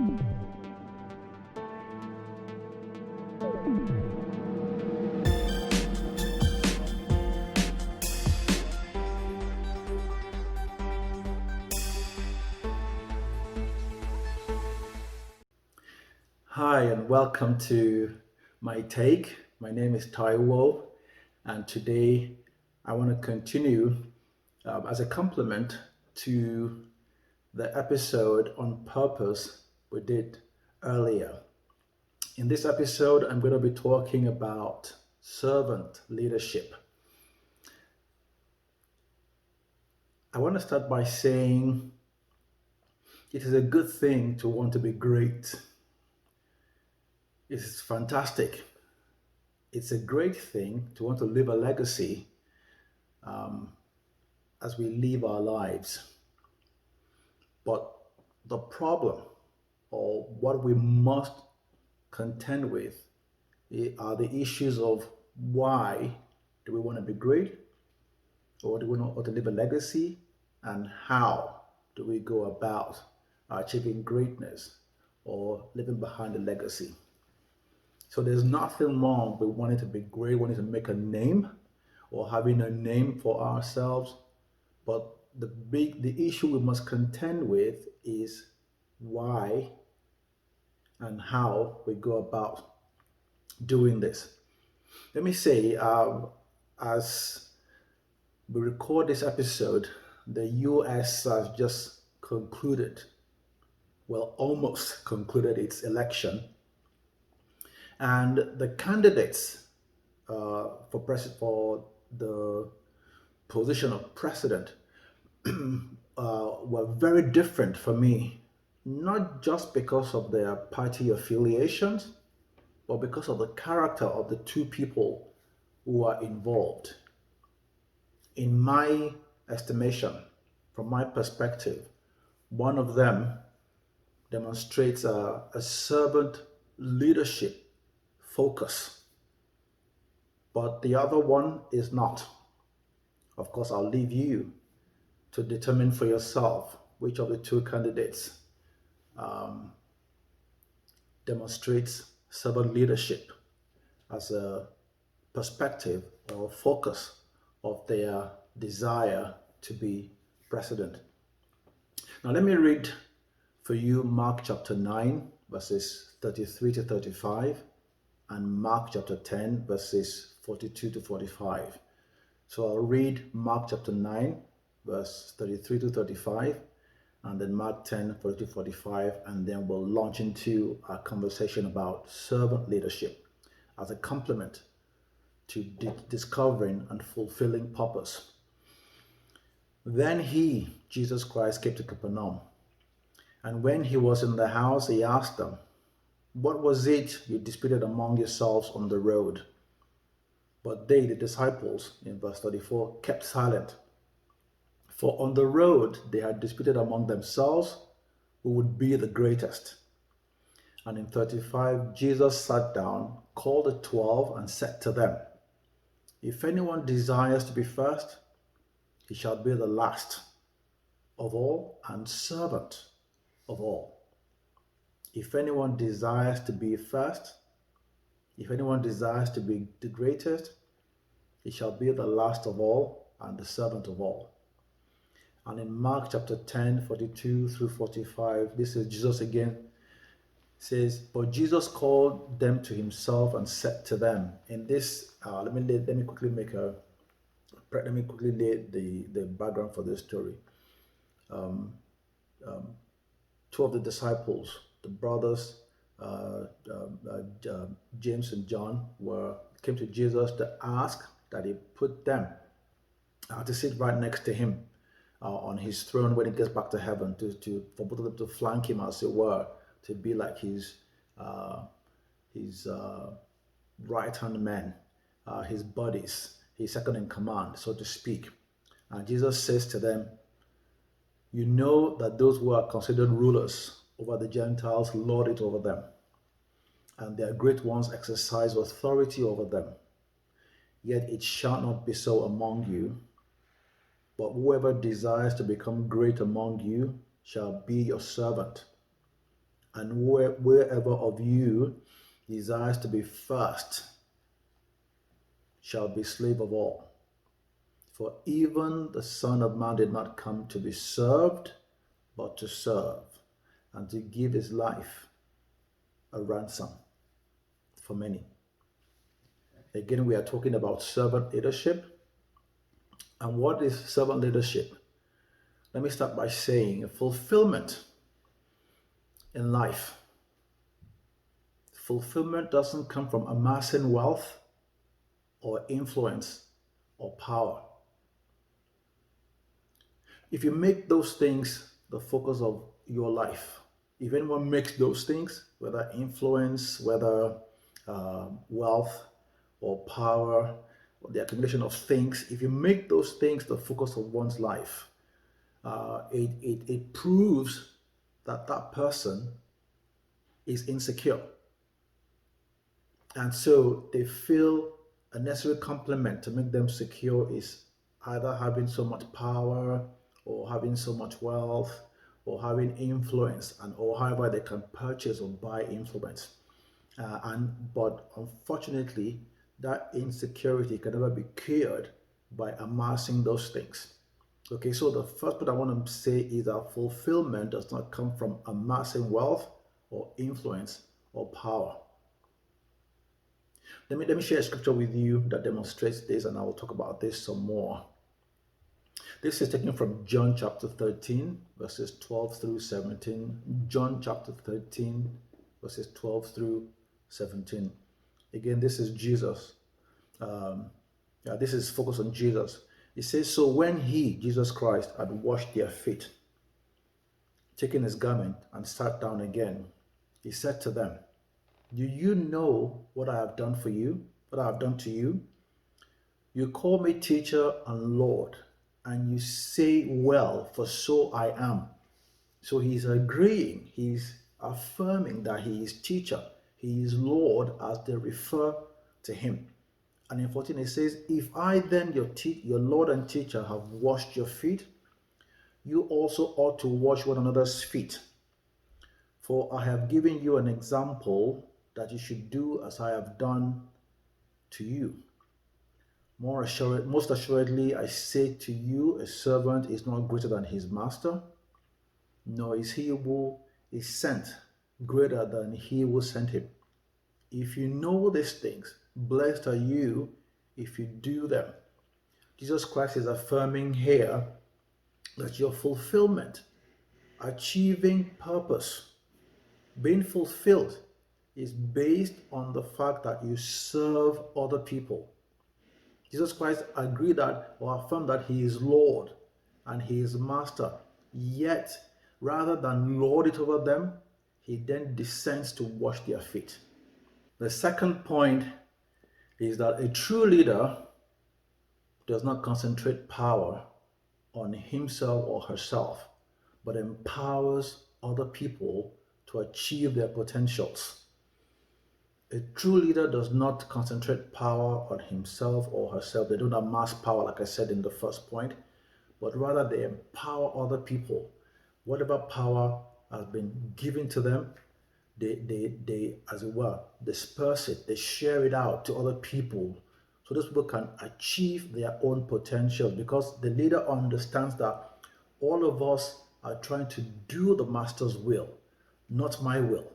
Hi, and welcome to my take. My name is Taiwo, and today I want to continue as a complement to the episode on purpose we did earlier. In this episode, I'm going to be talking about servant leadership. I want to start by saying it is a good thing to want to be great. It's fantastic. It's a great thing to want to leave a legacy as we live our lives. But the problem, or what we must contend with, are the issues of why do we want to be great, or do we want to leave a legacy, and how do we go about achieving greatness or leaving behind a legacy. So there's nothing wrong with wanting to be great, wanting to make a name, or having a name for ourselves. But the issue we must contend with is why and how we go about doing this. Let me say, as we record this episode, the US has just concluded, well, almost concluded its election. And the candidates for the position of president were very different for me, not just because of their party affiliations, but because of the character of the two people who are involved. In my estimation, from my perspective, one of them demonstrates a servant leadership focus, but the other one is not. Of course, I'll leave you to determine for yourself which of the two candidates demonstrates servant leadership as a perspective or focus of their desire to be president. Now, let me read for you Mark chapter 9, verses 33 to 35, and Mark chapter 10, verses 42 to 45. So I'll read Mark chapter 9, verse 33 to 35, and then Mark 10, 40 to 45, and then we'll launch into a conversation about servant leadership as a complement to discovering and fulfilling purpose. Then he, Jesus Christ, came to Capernaum, and when he was in the house, he asked them, "What was it you disputed among yourselves on the road?" But they, the disciples, in verse 34, kept silent. For on the road they had disputed among themselves who would be the greatest. And in 35, Jesus sat down, called the 12, and said to them, "If anyone desires to be first, he shall be the last of all and servant of all. If anyone desires to be first, if anyone desires to be the greatest, he shall be the last of all and the servant of all." And in Mark chapter 10, 42 through 45, this is Jesus again, says, "But Jesus called them to himself and said to them," in this, let me quickly lay the background for this story. Two of the disciples, the brothers, James and John, came to Jesus to ask that he put them to sit right next to him on his throne when he gets back to heaven, for both of them to flank him, as it were, to be like his right hand man, his buddies, his second in command, so to speak. And Jesus says to them, "You know that those who are considered rulers over the Gentiles lord it over them, and their great ones exercise authority over them. Yet it shall not be so among you. But whoever desires to become great among you shall be your servant. And wherever of you desires to be first shall be slave of all. For even the Son of Man did not come to be served, but to serve, and to give his life a ransom for many. Again, we are talking about servant leadership. And what is servant leadership? Let me start by saying fulfillment in life. Fulfillment doesn't come from amassing wealth or influence or power. If you make those things the focus of your life, if anyone makes those things, whether influence, whether wealth or power, or the accumulation of things, if you make those things the focus of one's life, it proves that that person is insecure. And so they feel a necessary complement to make them secure is either having so much power or having so much wealth or having influence, and or however they can purchase or buy influence. But unfortunately, that insecurity can never be cured by amassing those things. Okay, so the first point I want to say is that fulfillment does not come from amassing wealth or influence or power. Let me share a scripture with you that demonstrates this, and I will talk about this some more. This is taken from John chapter 13, verses 12 through 17. John chapter 13, verses 12 through 17. Again, this is Jesus. This is focused on Jesus. It says, so when he, Jesus Christ, had washed their feet, taking his garment and sat down again, he said to them, do you know what I have done for you, what I have done to you? You call me teacher and Lord, and you say, well, for so I am. So he's agreeing, he's affirming that he is teacher, he is Lord as they refer to him. And in 14 it says, if I then, your Lord and teacher, have washed your feet, you also ought to wash one another's feet. For I have given you an example that you should do as I have done to you. Most assuredly, I say to you, a servant is not greater than his master, nor is he who is sent greater than he who sent him. If you know these things, blessed are you if you do them. Jesus Christ is affirming here that your fulfillment, achieving purpose, being fulfilled is based on the fact that you serve other people. Jesus Christ agreed that or affirmed that he is Lord and he is master. Yet, rather than lord it over them, he then descends to wash their feet. The second point is that a true leader does not concentrate power on himself or herself, but empowers other people to achieve their potentials. A true leader does not concentrate power on himself or herself. They don't amass power, like I said in the first point, but rather they empower other people. Whatever power has been given to them, they as it were, disperse it, they share it out to other people so those people can achieve their own potential, because the leader understands that all of us are trying to do the master's will, not my will.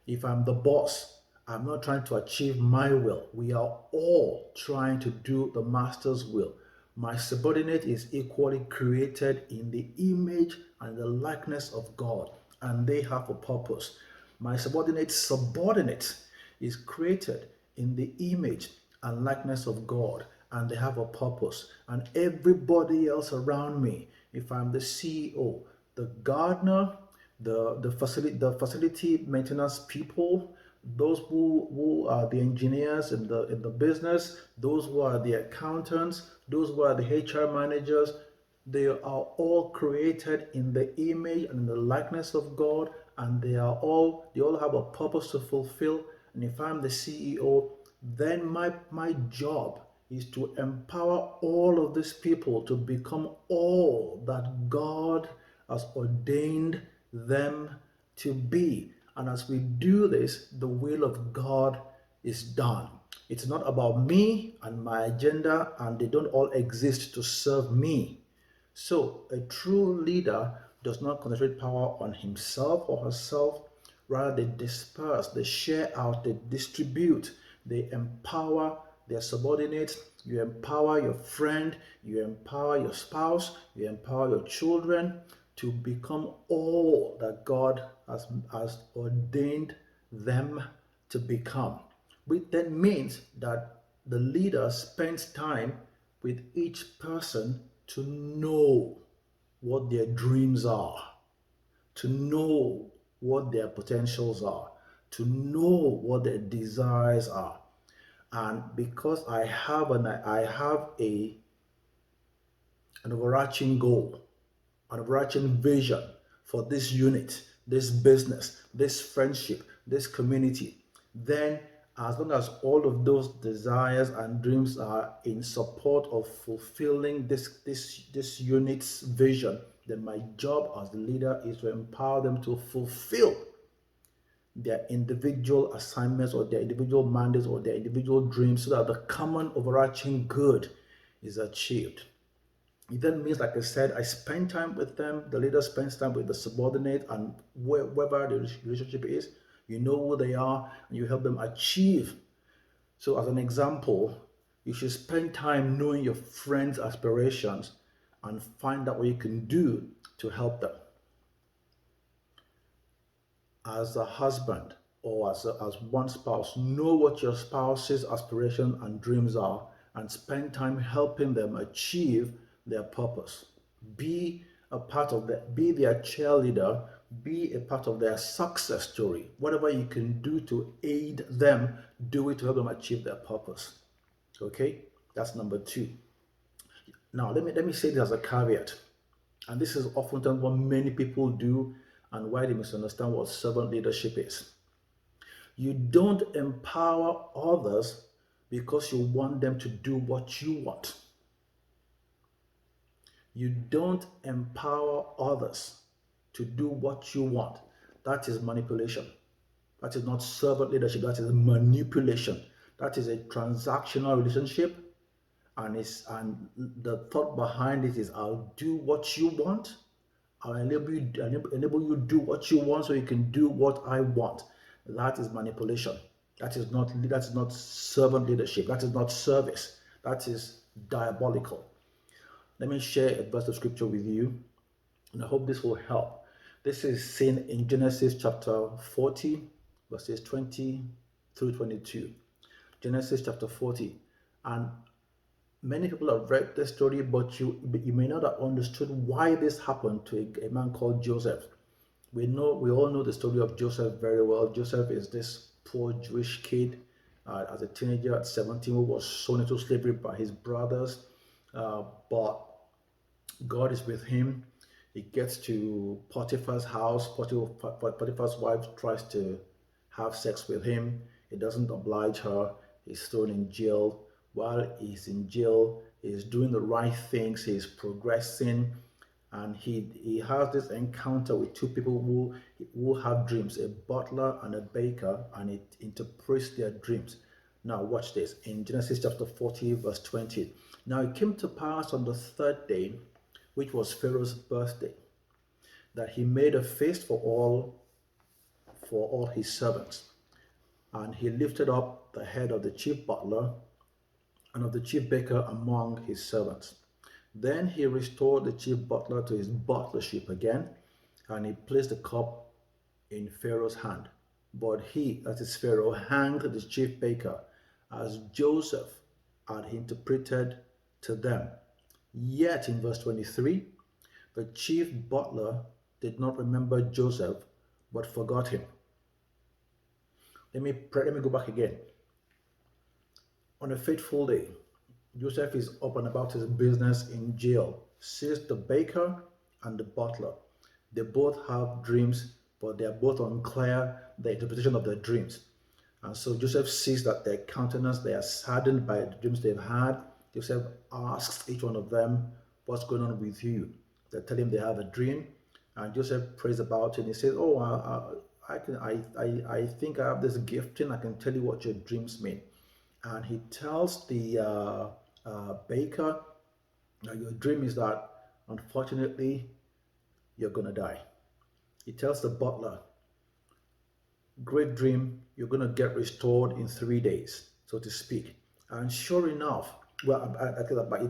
If I'm the boss, I'm not trying to achieve my will. We are all trying to do the master's will. My subordinate is equally created in the image and the likeness of God, and they have a purpose. My subordinate is created in the image and likeness of God, and they have a purpose. And everybody else around me, if I'm the CEO, the gardener, the facility maintenance people, those who are the engineers in the business, those who are the accountants, those who are the HR managers, they are all created in the image and in the likeness of God, and they all have a purpose to fulfill. And if I'm the CEO, then my job is to empower all of these people to become all that God has ordained them to be. And as we do this, the will of God is done. It's not about me and my agenda, and they don't all exist to serve me. So, a true leader does not concentrate power on himself or herself. Rather, they disperse, they share out, they distribute, they empower their subordinates. You empower your friend, you empower your spouse, you empower your children to become all that God has ordained them to become. Which then means that the leader spends time with each person to know what their dreams are, to know what their potentials are, to know what their desires are. And because I have an overarching goal, an overarching vision for this unit, this business, this friendship, this community, then as long as all of those desires and dreams are in support of fulfilling this unit's vision, then my job as the leader is to empower them to fulfill their individual assignments or their individual mandates or their individual dreams so that the common overarching good is achieved. It then means, like I said, I spend time with them, the leader spends time with the subordinate, and wherever the relationship is, you know who they are, and you help them achieve. So, as an example, you should spend time knowing your friends' aspirations and find out what you can do to help them. As a husband or as one spouse, know what your spouse's aspirations and dreams are and spend time helping them achieve their purpose. Be a part of that, be their cheerleader, be a part of their success story. Whatever you can do to aid them, do it to help them achieve their purpose. Okay, that's number two. Now, let me say this as a caveat, and this is oftentimes what many people do and why they misunderstand what servant leadership is. You don't empower others because you want them to do what you want. You don't empower others to do what you want. That is manipulation. That is not servant leadership. That is manipulation. That is a transactional relationship, and the thought behind it is, I'll do what you want. I'll enable you to do what you want so you can do what I want. That is manipulation. That is not servant leadership. That is not service. That is diabolical. Let me share a verse of scripture with you, and I hope this will help. This is seen in Genesis chapter 40, verses 20 through 22. Genesis chapter 40. And many people have read this story, but you may not have understood why this happened to a man called Joseph. We all know the story of Joseph very well. Joseph is this poor Jewish kid as a teenager at 17 who was sold into slavery by his brothers, but God is with him. He gets to Potiphar's house. Potiphar's wife tries to have sex with him. He doesn't oblige her. He's thrown in jail. While he's in jail, he's doing the right things. He's progressing, and he has this encounter with two people who have dreams, a butler and a baker, and it interprets their dreams. Now watch this in Genesis chapter 40 verse 20. Now it came to pass on the third day, which was Pharaoh's birthday, that he made a feast for all his servants, and he lifted up the head of the chief butler and of the chief baker among his servants. Then he restored the chief butler to his butlership again, and he placed the cup in Pharaoh's hand. But he, that is Pharaoh, hanged the chief baker as Joseph had interpreted to them. Yet in verse 23, the chief butler did not remember Joseph, but forgot him. Let me go back again. On a fateful day, Joseph is up and about his business in jail, sees the baker and the butler. They both have dreams, but they are both unclear the interpretation of their dreams. And so Joseph sees that their countenance, they are saddened by the dreams they've had. Joseph asks each one of them, what's going on with you? They tell him they have a dream, And Joseph prays about it. And he says, "Oh, I think I have this gifting. I can tell you what your dreams mean." And he tells the baker, "Your dream is that, unfortunately, you're gonna die." He tells the butler, "Great dream, you're gonna get restored in 3 days, so to speak." And sure enough, well,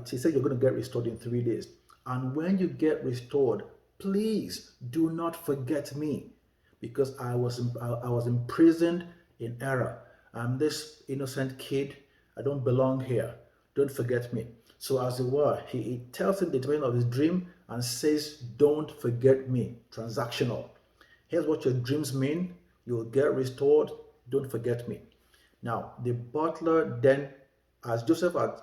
he said you're gonna get restored in 3 days. And when you get restored, please do not forget me, because I was imprisoned in error. I'm this innocent kid. I don't belong here. Don't forget me. So as it were, he tells him the interpretation of his dream and says, "Don't forget me." Transactional. Here's what your dreams mean. You will get restored. Don't forget me. Now, the butler then, as Joseph had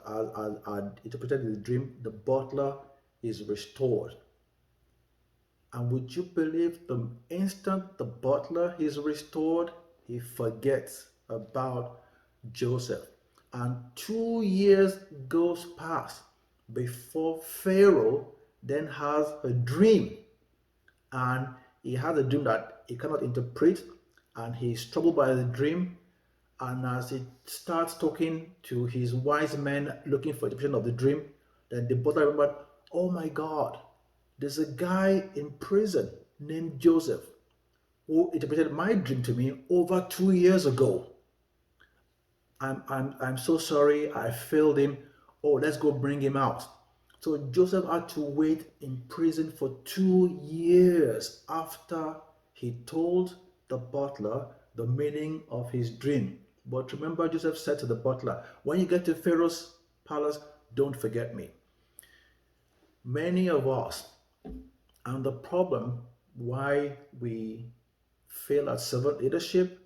interpreted the dream, the butler is restored. And would you believe, the instant the butler is restored, he forgets about Joseph. And 2 years goes past before Pharaoh then has a dream. And he has a dream that he cannot interpret, and he's troubled by the dream. And as he starts talking to his wise men looking for interpretation of the dream, then the butler remembered, "Oh my God, there's a guy in prison named Joseph who interpreted my dream to me over 2 years ago. I'm so sorry, I failed him. Oh, let's go bring him out." So Joseph had to wait in prison for 2 years after he told the butler the meaning of his dream. But remember, Joseph said to the butler, "When you get to Pharaoh's palace, don't forget me." Many of us, and the problem why we fail at servant leadership,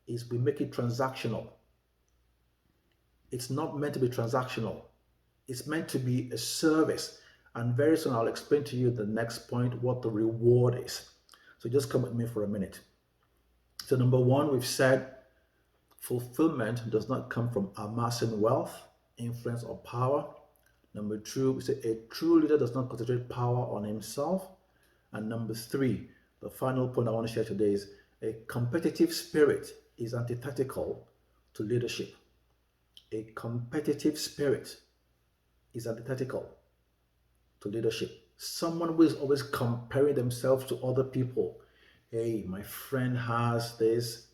is we make it transactional. It's not meant to be transactional. It's meant to be a service. And very soon I'll explain to you the next point, what the reward is. So just come with me for a minute. So number one, we've said fulfillment does not come from amassing wealth, influence, or power. Number two, we say a true leader does not concentrate power on himself. And number three, the final point I want to share today is a competitive spirit is antithetical to leadership. A competitive spirit is antithetical to leadership. Someone who is always comparing themselves to other people. Hey, my friend has this,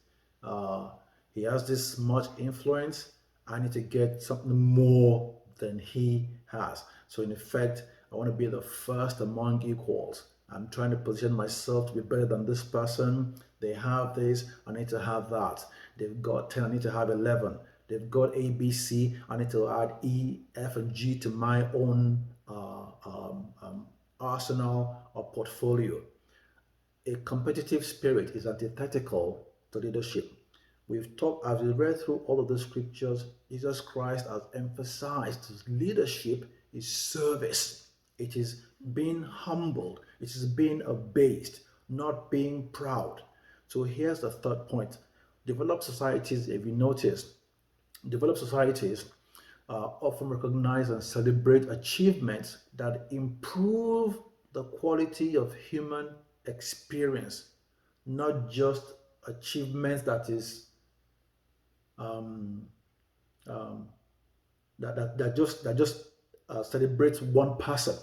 uh, he has this much influence. I need to get something more than he has. So, in effect, I want to be the first among equals. I'm trying to position myself to be better than this person. They have this, I need to have that. They've got 10, I need to have 11. They've got A, B, C, I need to add E, F, and G to my own arsenal or portfolio. A competitive spirit is antithetical to leadership. We've talked, as we read through all of the scriptures, Jesus Christ has emphasized leadership is service. It is being humbled. It is being abased, not being proud. So here's the third point. Developed societies, if you notice, developed societies often recognize and celebrate achievements that improve the quality of human experience, not just achievements that just celebrates one person.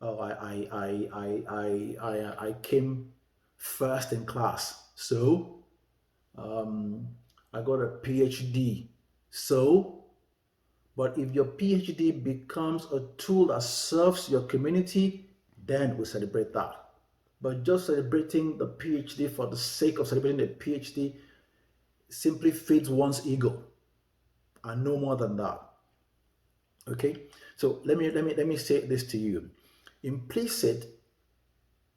Oh, I came first in class, so I got a PhD. So, but if your PhD becomes a tool that serves your community, then we celebrate that. But just celebrating the PhD for the sake of celebrating the PhD simply feeds one's ego, and no more than that. Okay, so let me say this to you. Implicit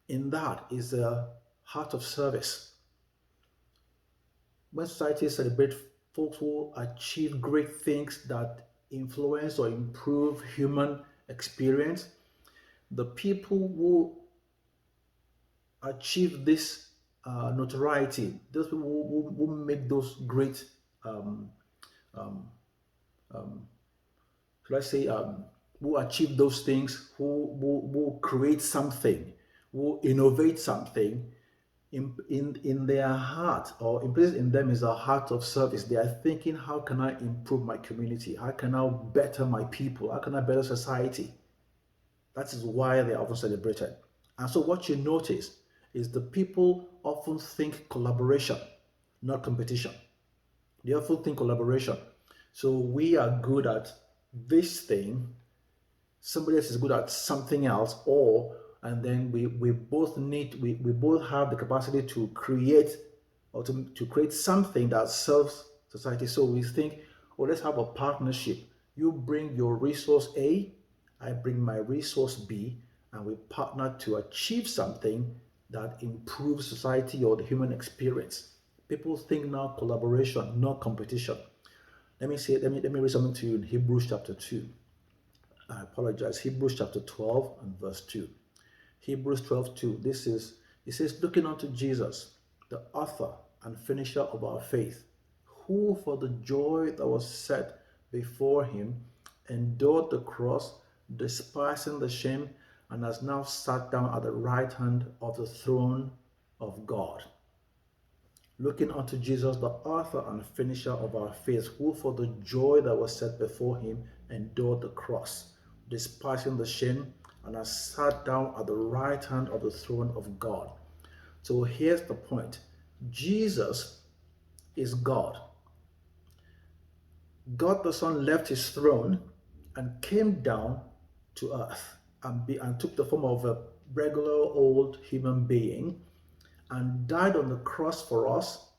in that is a heart of service. When societies celebrate folks who achieve great things that influence or improve human experience, the people who achieve this notoriety, those people who make those great, um, let's say, who achieve those things, who create something, who innovate something, in their heart, or implicit in them is a heart of service. They are thinking, how can I improve my community? How can I better my people? How can I better society? That is why they are often celebrated. And so what you notice is the people often think collaboration, not competition. They often think collaboration. So we are good at this thing, somebody else is good at something else, or and then we both we both have the capacity to create, or to create something that serves society. So we think, oh, let's have a partnership. You bring your resource A, I bring my resource B, and we partner to achieve something that improves society or the human experience. People think now collaboration, not competition. Let me read something to you in Hebrews chapter 2. I apologize. Hebrews chapter 12 and verse 2. Hebrews 12:2. It says, looking unto Jesus, the author and finisher of our faith, who for the joy that was set before him endured the cross, despising the shame, and has now sat down at the right hand of the throne of God. Looking unto Jesus, the author and finisher of our faith, who for the joy that was set before him endured the cross, despising the shame, and has sat down at the right hand of the throne of God. So here's the point. Jesus is God. God the Son left his throne and came down to earth and took the form of a regular old human being and died on the cross for us,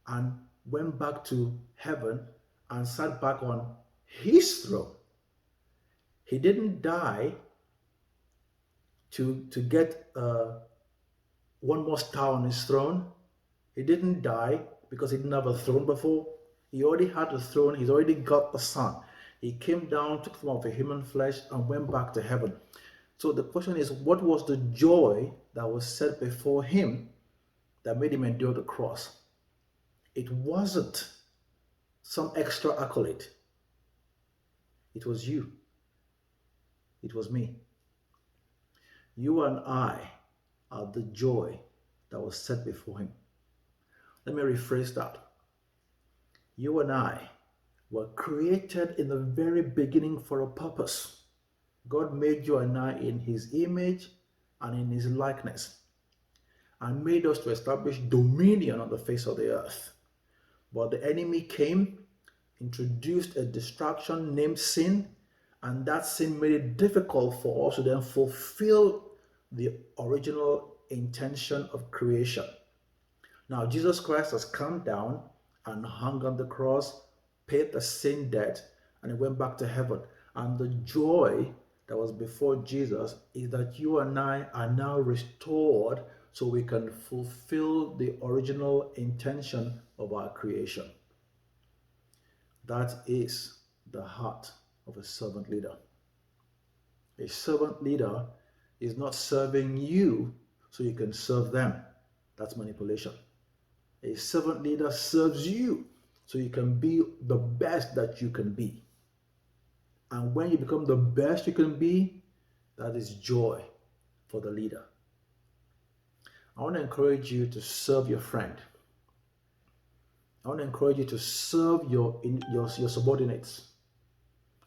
and went back to heaven and sat back on his throne. He didn't die to get one more star on his throne. He didn't die because he didn't have a throne before. He already had a throne. He's already got the Son. He came down, took the form of a human flesh, and went back to heaven. So the question is, what was the joy that was set before him that made him endure the cross? It wasn't some extra accolade. It was you. It was me. You and I are the joy that was set before him. Let me rephrase that. You and I were created in the very beginning for a purpose. God made you and I in his image and in his likeness, and made us to establish dominion on the face of the earth. But the enemy came, introduced a distraction named sin, and that sin made it difficult for us to then fulfill the original intention of creation. Now, Jesus Christ has come down and hung on the cross, paid the sin debt, and he went back to heaven. And the joy that was before Jesus is that you and I are now restored so we can fulfill the original intention of our creation. That is the heart of a servant leader. A servant leader is not serving you so you can serve them. That's manipulation. A servant leader serves you so you can be the best that you can be. And when you become the best you can be, that is joy for the leader. I want to encourage you to serve your friend. I want to encourage you to serve your subordinates.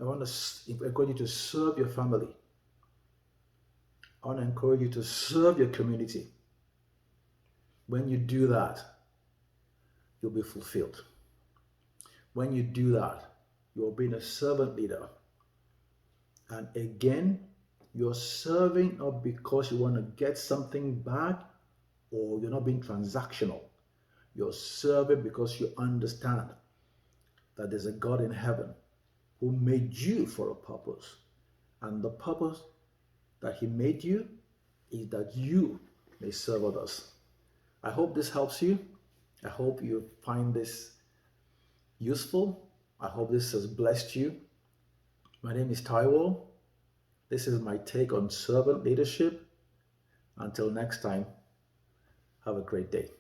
I want to encourage you to serve your family. I want to encourage you to serve your community. When you do that, you'll be fulfilled. When you do that, you're being a servant leader. And again, you're serving not because you want to get something back, or you're not being transactional. You're serving because you understand that there's a God in heaven who made you for a purpose. And the purpose that he made you is that you may serve others. I hope this helps you. I hope you find this useful. I hope this has blessed you. My name is Taiwo. This is my take on servant leadership. Until next time, have a great day.